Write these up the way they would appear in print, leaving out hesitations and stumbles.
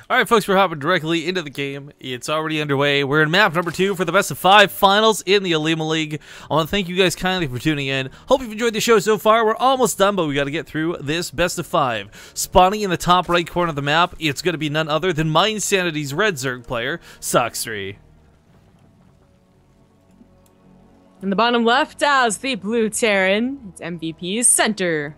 Alright folks, we're hopping directly into the game. It's already underway. We're in map number 2 for the best of 5 finals in the OlimoLeague. I want to thank you guys kindly for tuning in. Hope you've enjoyed the show so far. We're almost done, but we got to get through this best of 5. Spawning in the top right corner of the map, it's going to be none other than Mind Sanity's Red Zerg player, Sacsri. In the bottom left, as the blue Terran, it's MVP's Center.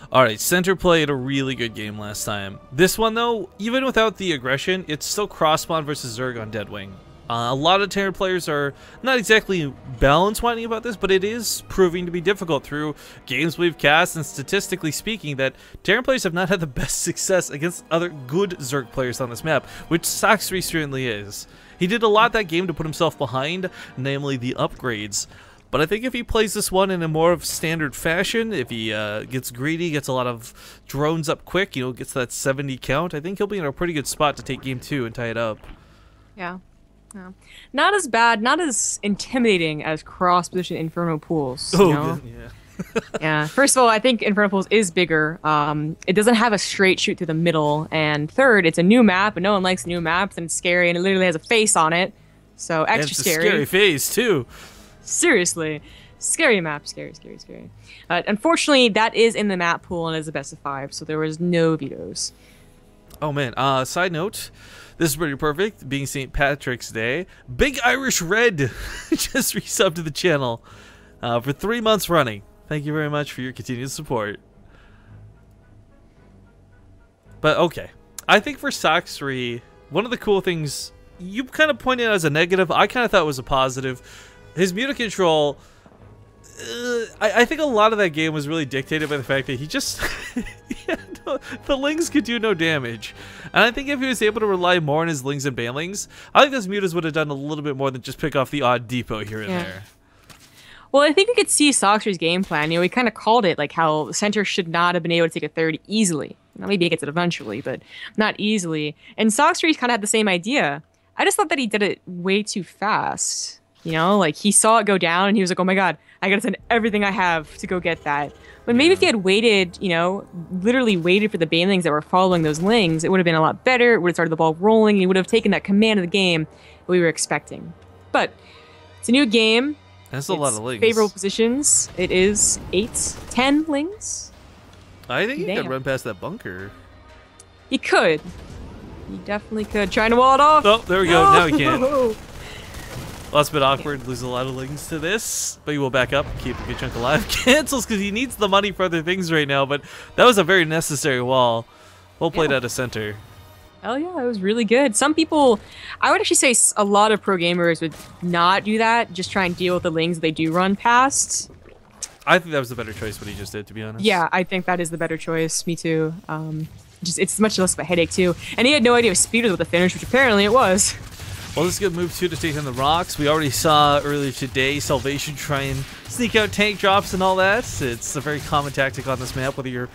Alright, Center played a really good game last time. This one, though, even without the aggression, it's still cross-spawn versus Zerg on Deadwing. A lot of Terran players are not exactly balance whining about this, but it is proving to be difficult through games we've cast, and statistically speaking, that Terran players have not had the best success against other good Zerg players on this map, which Sacsri certainly is. He did a lot that game to put himself behind, namely the upgrades. But I think if he plays this one in a more of standard fashion, if he gets greedy, gets a lot of drones up quick, you know, gets that 70 count, I think he'll be in a pretty good spot to take game 2 and tie it up. Yeah. Not as bad, not as intimidating as cross-position Inferno Pools. Oh, you know? yeah. Yeah. First of all, I think Inferno Pools is bigger. It doesn't have a straight shoot through the middle. And third, it's a new map, and no one likes new maps, and it's scary, and it literally has a face on it. So extra and it's scary. A scary face, too. Seriously. Scary map. Scary. Unfortunately, that is in the map pool and is the best of 5, so there was no vetoes. Oh, man. Side note, this is pretty perfect. Being St. Patrick's Day, Big Irish Red just resubbed to the channel for 3 months running. Thank you very much for your continued support. But, okay. I think for Sacsri, one of the cool things you kind of pointed out as a negative, I kind of thought was a positive. His meter control, I think a lot of that game was really dictated by the fact that he just, the Lings could do no damage. And I think if he was able to rely more on his Lings and Banelings, I think those mutas would have done a little bit more than just pick off the odd depot here and there. Well, I think we could see Sacsri's game plan. You know, he kind of called it, like how Center should not have been able to take a third easily. Now, maybe he gets it eventually, but not easily. And Sacsri kind of had the same idea. I just thought that he did it way too fast. You know, like he saw it go down and he was like, oh my god, I gotta send everything I have to go get that. But maybe if he had waited, you know, literally waited for the Banelings that were following those Lings, it would have been a lot better. It would have started the ball rolling, and he would have taken that command of the game that we were expecting. But it's a new game. That's a lot of Lings. Favorable positions. It is 8, 10 Lings. I think he could run past that bunker. He could. He definitely could. Trying to wall it off. Oh, there we go. Now he can't. Well, that's a bit awkward. Lose a lot of Lings to this, but he will back up, keep a good chunk alive. Cancels because he needs the money for other things right now, but that was a very necessary wall. Well played out of Center. Hell yeah, it was really good. Some people, I would actually say a lot of pro gamers would not do that, just try and deal with the Lings they do run past. I think that was the better choice what he just did, to be honest. Yeah, I think that is the better choice. Me too. It's much less of a headache too. And he had no idea if speed was with the finish, which apparently it was. Well, this is a good move, too, to take on the rocks. We already saw earlier today Salvation try and sneak out tank drops and all that. It's a very common tactic on this map, whether you're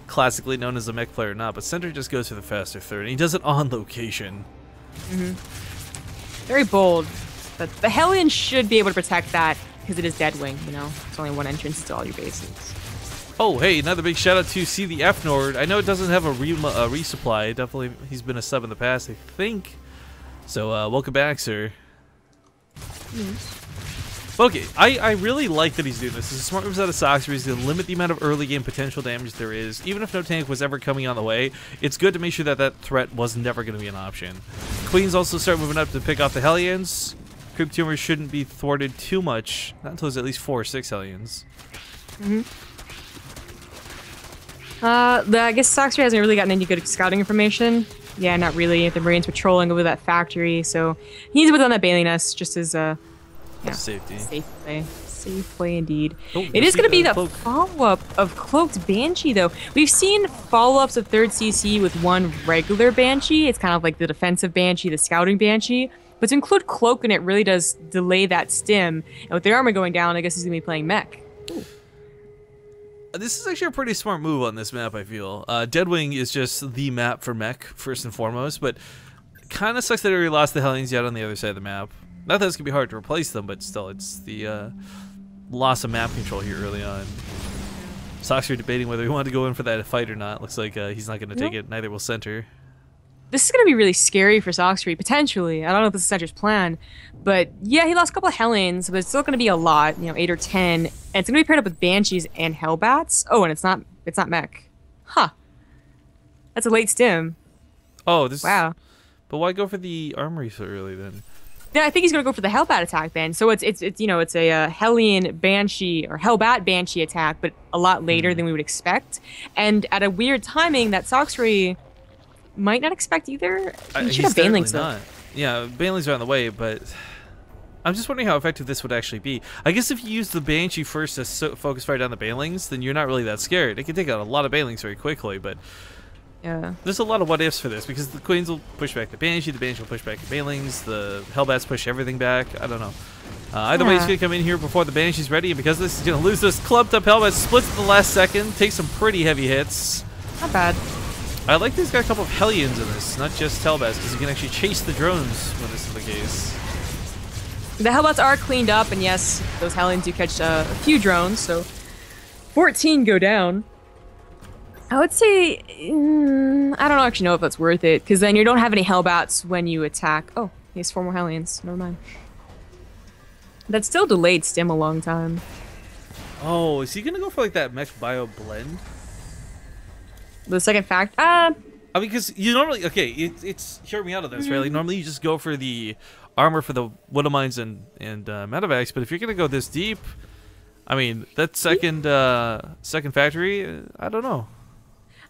classically known as a mech player or not. But Center just goes for the faster third, and he does it on location. Very bold. But the Hellion should be able to protect that because it is Deadwing, you know? It's only one entrance to all your bases. Oh, hey, another big shout out to See the F Nord. I know it doesn't have a resupply. Definitely, he's been a sub in the past, I think. So, welcome back, sir. Okay, I really like that he's doing this. It's a smart move out of Sacsri. He's going to limit the amount of early game potential damage there is. Even if no tank was ever coming on the way, it's good to make sure that that threat was never going to be an option. Queens also start moving up to pick off the Hellions. Creep Tumors shouldn't be thwarted too much. Not until there's at least 4 or 6 Hellions. I guess Sacsri hasn't really gotten any good scouting information. Yeah, not really. The Marines patrolling over that factory, so he's within that Bailey nest just as safety. Safe play indeed. Oh, it is going to be the follow-up of Cloaked Banshee, though. We've seen follow-ups of 3rd CC with one regular Banshee. It's kind of like the defensive Banshee, the scouting Banshee. But to include Cloak in it really does delay that stim. And with the armor going down, I guess he's going to be playing mech. Ooh. This is actually a pretty smart move on this map, I feel. Deadwing is just the map for mech, first and foremost, but kind of sucks that we lost the Hellions yet on the other side of the map. Not that it's going to be hard to replace them, but still, it's the loss of map control here early on. Sacsri debating whether he wanted to go in for that fight or not. Looks like he's not going to take Nope. it. Neither will Center. This is going to be really scary for Sacsri, potentially. I don't know if this is Center's plan. But yeah, he lost a couple of Hellions, but it's still going to be a lot, 8 or 10. And it's going to be paired up with Banshees and Hellbats. Oh, and it's not mech. Huh. That's a late stim. Oh, this. Wow. But why go for the armory so early then? Yeah, I think he's going to go for the Hellbat attack then. So it's a Hellion Banshee or Hellbat Banshee attack, but a lot later than we would expect. And at a weird timing that Sacsri might not expect either. He should have Banelings though. Yeah, Banelings are on the way, but I'm just wondering how effective this would actually be. I guess if you use the Banshee first to focus fire down the Banelings, then you're not really that scared. It can take out a lot of Banelings very quickly, but yeah, there's a lot of what ifs for this because the Queens will push back the Banshee will push back the Banelings, the Hellbats push everything back. I don't know. Either way, he's going to come in here before the Banshee's ready, and because this is going to lose this clumped up Hellbat, splits at the last second, takes some pretty heavy hits. Not bad. I like that he's got a couple of Hellions in this, not just Hellbats, because he can actually chase the drones when this is the case. The Hellbats are cleaned up, and yes, those Hellions do catch a few drones, so 14 go down. I would say, I don't actually know if that's worth it, because then you don't have any Hellbats when you attack. Oh, he has 4 more Hellions. Never mind. That's still delayed stim a long time. Oh, is he going to go for like that mech bio blend? The second fact, I mean, because you normally, okay, it's hear me out on this, right? Like, normally you just go for the armor for the Widowmines and Medevacs, but if you're going to go this deep, I mean, that second factory, I don't know.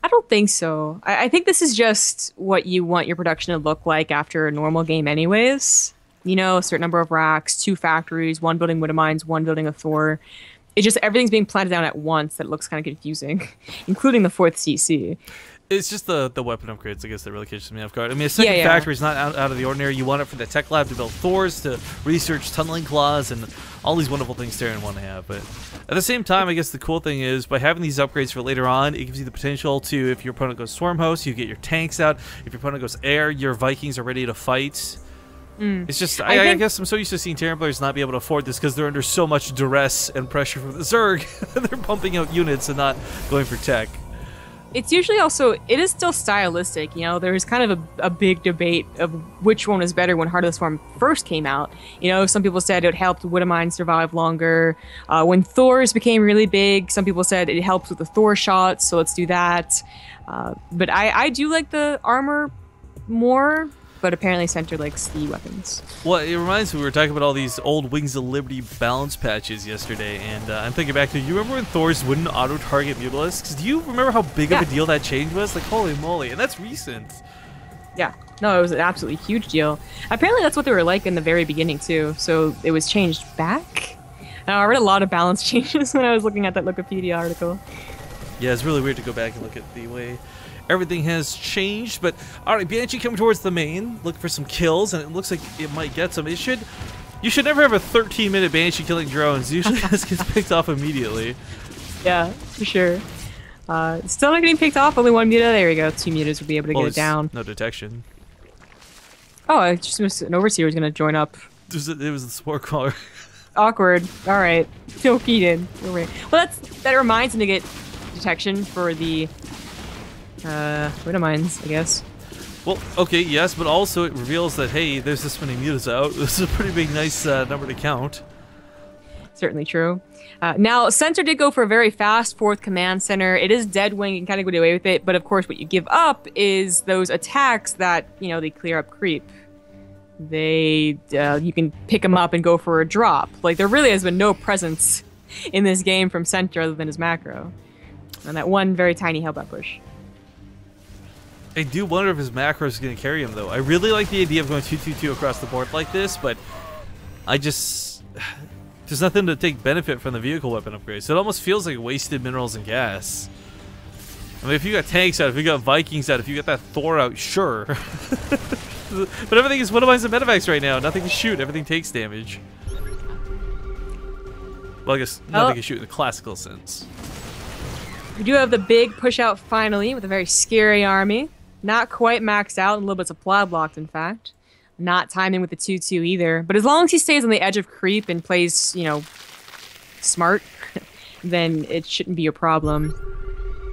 I don't think so. I think this is just what you want your production to look like after a normal game anyways. A certain number of racks, 2 factories, 1 building Widowmines, 1 building a Thor. It's just everything's being planted down at once that looks kind of confusing, including the 4th CC. It's just the weapon upgrades, I guess, that really catches me off guard. I mean, a second factory is not out of the ordinary. You want it for the tech lab to build Thors, to research tunneling claws, and all these wonderful things Terran want to have. But at the same time, I guess the cool thing is, by having these upgrades for later on, it gives you the potential to, if your opponent goes Swarm Host, you get your tanks out. If your opponent goes air, your Vikings are ready to fight. It's just, I guess I'm so used to seeing Terran players not be able to afford this because they're under so much duress and pressure from the Zerg. They're pumping out units and not going for tech. It's usually also, it is still stylistic. There's kind of a big debate of which one was better when Heart of the Swarm first came out. Some people said it helped Widowmine survive longer. When Thors became really big, some people said it helps with the Thor shots, so let's do that. But I do like the armor more. But apparently Center likes the weapons. Well, it reminds me, we were talking about all these old Wings of Liberty balance patches yesterday, and I'm thinking back to, you remember when Thors wouldn't auto-target Mutalisks? Do you remember how big of a deal that change was? Like, holy moly, and that's recent. Yeah, no, it was an absolutely huge deal. Apparently that's what they were like in the very beginning, too, so it was changed back. I read a lot of balance changes when I was looking at that Wikipedia article. Yeah, it's really weird to go back and look at the way everything has changed, but alright, Banshee coming towards the main, looking for some kills, and it looks like it might get some. You should never have a 13-minute Banshee killing drones. Usually this gets picked off immediately. Yeah, for sure. Still not getting picked off, only 1 muta. There we go, 2 mutas would be able to get it down. No detection. Oh, I just missed an Overseer was going to join up. It was the Spore Caller. Awkward. Alright. Still keyed in. Well, that reminds me to get detection for the Widowmines, I guess. Well, okay, yes, but also it reveals that, hey, there's this many mutas out. This is a pretty big, nice number to count. Certainly true. Now, Center did go for a very fast 4th command center. It is Deadwing, you can kind of get away with it, but of course what you give up is those attacks that, they clear up creep. You can pick them up and go for a drop. Like, there really has been no presence in this game from Center other than his macro. And that one very tiny Hellbat push. I do wonder if his macro is going to carry him, though. I really like the idea of going 2-2-2 across the board like this, but there's nothing to take benefit from the vehicle weapon upgrades. It almost feels like wasted minerals and gas. I mean, if you got tanks out, if you got Vikings out, if you got that Thor out, sure. But everything is Widowmines and Medevacs right now. Nothing to shoot. Everything takes damage. Well, I guess nothing to shoot in the classical sense. We do have the big push out finally with a very scary army. Not quite maxed out, a little bit supply blocked, in fact. Not timing with the 2-2 either. But as long as he stays on the edge of creep and plays, smart, then it shouldn't be a problem.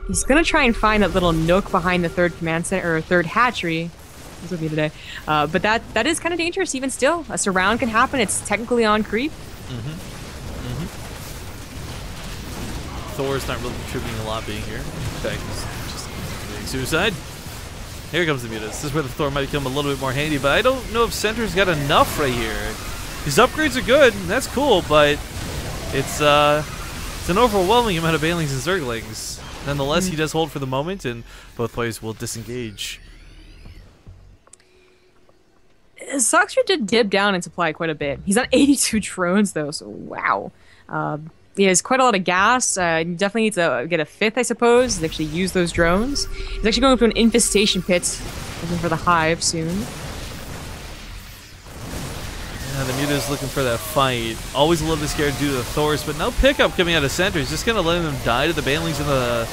He's gonna try and find that little nook behind the third command center, or third hatchery. This with me today. But that is kind of dangerous even still. A surround can happen. It's technically on creep. Thor's not really contributing a lot being here. In fact, he's just committing suicide. Here comes the mutas. This is where the Thor might become a little bit more handy, but I don't know if Center's got enough right here. His upgrades are good, and that's cool, but it's an overwhelming amount of Banelings and Zerglings. Nonetheless, he does hold for the moment, and both players will disengage. Sacsri did dip down in supply quite a bit. He's on 82 drones, though, so wow. He has quite a lot of gas. He definitely needs to get a 5th, I suppose, to actually use those drones. He's actually going to an infestation pit, looking for the hive soon. Yeah, the Muta's looking for that fight. Always a little bit scared due to the Thors, but no pickup coming out of center. He's just kind of letting them die to the Banelings and the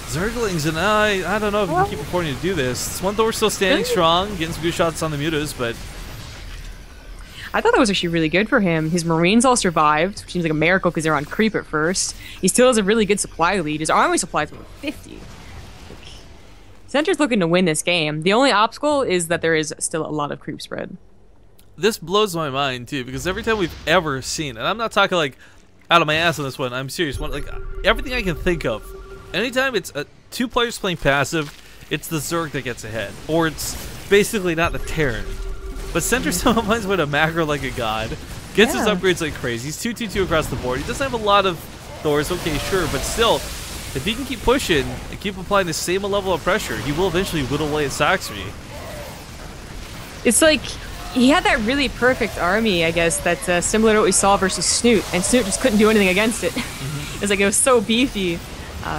Zerglings, and I don't know if he can keep affording to do this. This one Thor's still standing strong, getting some good shots on the Mutas, but I thought that was actually really good for him. His Marines all survived, which seems like a miracle because they're on creep at first. He still has a really good supply lead. His army supplies over 50. Center's looking to win this game. The only obstacle is that there is still a lot of creep spread. This blows my mind too, because every time we've ever seen, and I'm not talking like out of my ass on this one, I'm serious, like everything I can think of, anytime it's 2 players playing passive, it's the Zerg that gets ahead, or it's basically not the Terran. But Center somehow finds a way to macro like a god, gets his upgrades like crazy. He's 2-2-2 across the board. He doesn't have a lot of Thors, okay, sure, but still, if he can keep pushing and keep applying the same level of pressure, he will eventually whittle away at Sacsri. It's like he had that really perfect army, I guess, that's similar to what we saw versus Snoot, and Snoot just couldn't do anything against it. It's like it was so beefy.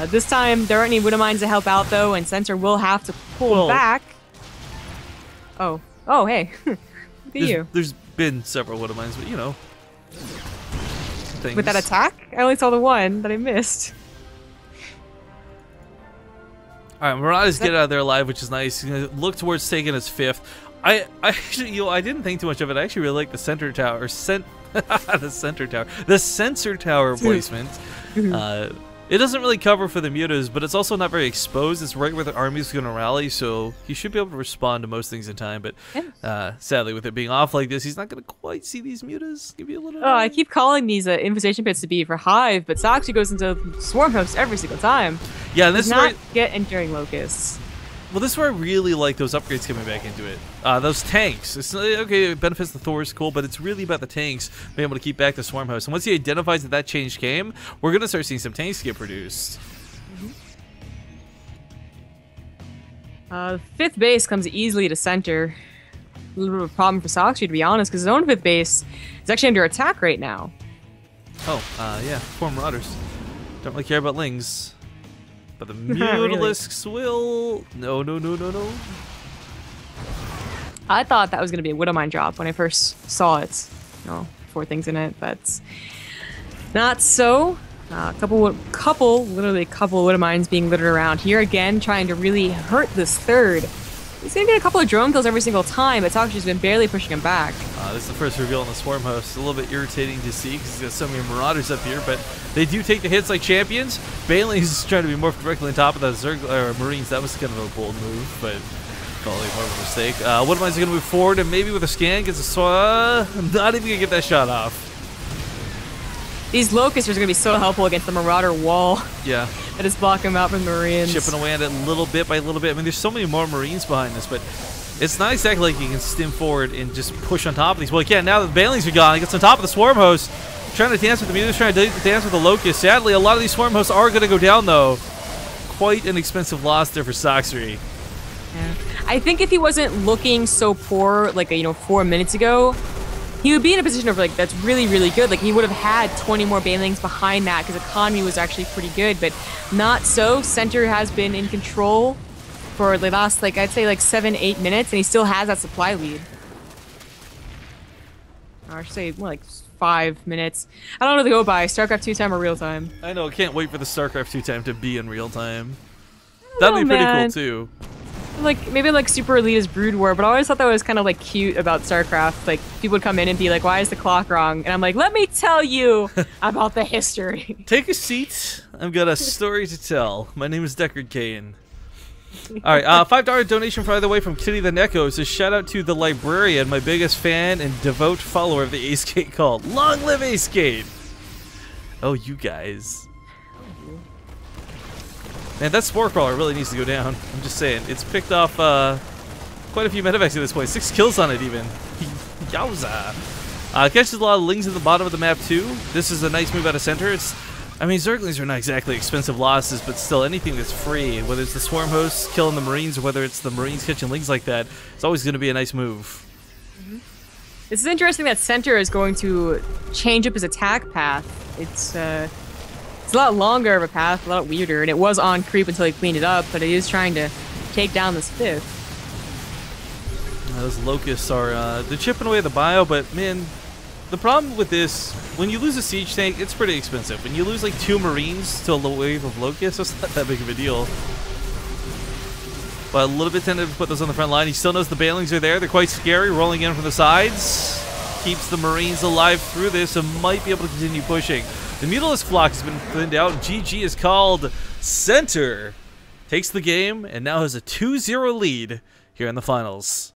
This time, there aren't any Widowmines to help out, though, and Center will have to pull back. Oh, hey. Look at you. There's been several Widowmines, but you know. Things. With that attack? I only saw the one that I missed. Alright, Marauders get out of there alive, which is nice. He's gonna look towards taking his 5th. I actually, I didn't think too much of it. I actually really like the center tower, the sensor tower placement. It doesn't really cover for the mutas, but it's also not very exposed. It's right where the army's going to rally, so he should be able to respond to most things in time. But sadly, with it being off like this, he's not going to quite see these mutas. Give you a little. Oh, I keep calling these infestation pits to be for Hive, but Sacsri goes into Swarm Host every single time. Yeah, and this is not get Enduring Locusts. Well, this is where I really like those upgrades coming back into it. Those tanks. It's okay, it benefits the Thors, cool, but it's really about the tanks being able to keep back the Swarm House. And once he identifies that that change came, we're going to start seeing some tanks get produced. 5th base comes easily to center. A little bit of a problem for Sacsri, to be honest, because his own 5th base is actually under attack right now. Oh, yeah, 4 Marauders. Don't really care about Lings. But the Mutalisks will... No. I thought that was going to be a Widowmine drop when I first saw it. No, 4 things in it, but not so. Literally a couple Widowmines being littered around here again, trying to really hurt this 3rd. He's going to get a couple of drone kills every single time, but Sacsri's been barely pushing him back. This is the first reveal in the Swarm Host. A little bit irritating to see because he's got so many Marauders up here, but they do take the hits like champions. Baneling's trying to be more directly on top of the Zerg Marines. That was kind of a bold move, but probably more of a mistake. Widowmines are going to move forward, and maybe with a scan gets a not even going to get that shot off. These Locusts are going to be so helpful against the Marauder wall. Yeah. That is blocking them out from the Marines. Chipping away at it little bit by little bit. I mean, there's so many more Marines behind this, but it's not exactly like you can stim forward and just push on top of these. Well, yeah, now that the Banelings are gone, he gets on top of the Swarm Host, trying to dance with the Mutas, trying to dance with the Locusts. Sadly, a lot of these Swarm Hosts are going to go down, though. Quite an expensive loss there for Sacsri. Yeah. I think if he wasn't looking so poor, like, 4 minutes ago, he would be in a position of, like, that's really, really good. Like, he would have had 20 more Banelings behind that because economy was actually pretty good, but not so. Center has been in control for the last, like, I'd say, like, 7-8 minutes, and he still has that supply lead. Or I should say more like 5 minutes. I don't know what to go by, StarCraft 2 time or real time. I know, can't wait for the StarCraft 2 time to be in real time. That'd be pretty cool, too. Like maybe like Super Elitist Brood War, but I always thought that was kind of like cute about StarCraft. Like people would come in and be like, "Why is the clock wrong?" And I'm like, "Let me tell you about the history." Take a seat. I've got a story to tell. My name is Deckard Kane. All right, $5 donation, by the way, from Kitty the Neko. So shout out to the librarian, my biggest fan and devout follower of the Ace Gate cult. Long live Ace Gate! Oh, you guys. Man, that Spore Crawler really needs to go down. I'm just saying. It's picked off quite a few medevacs at this point. 6 kills on it, even. Yowza. Catches a lot of lings at the bottom of the map, too. This is a nice move out of center. I mean, Zerglings are not exactly expensive losses, but still, anything that's free, whether it's the Swarm Hosts killing the Marines or whether it's the Marines catching lings like that, it's always going to be a nice move. This is interesting that center is going to change up his attack path. It's a lot longer of a path, a lot weirder, and it was on creep until he cleaned it up, but it is trying to take down this 5th. Those locusts are they're chipping away the bio, but man, the problem with this, when you lose a siege tank, it's pretty expensive. When you lose like 2 Marines to a wave of locusts, it's not that big of a deal. But a little bit tentative to put those on the front line. He still knows the Banelings are there. They're quite scary, rolling in from the sides. Keeps the Marines alive through this and might be able to continue pushing. The Mutalisk Flock has been thinned out. GG is called. Center takes the game and now has a 2-0 lead here in the finals.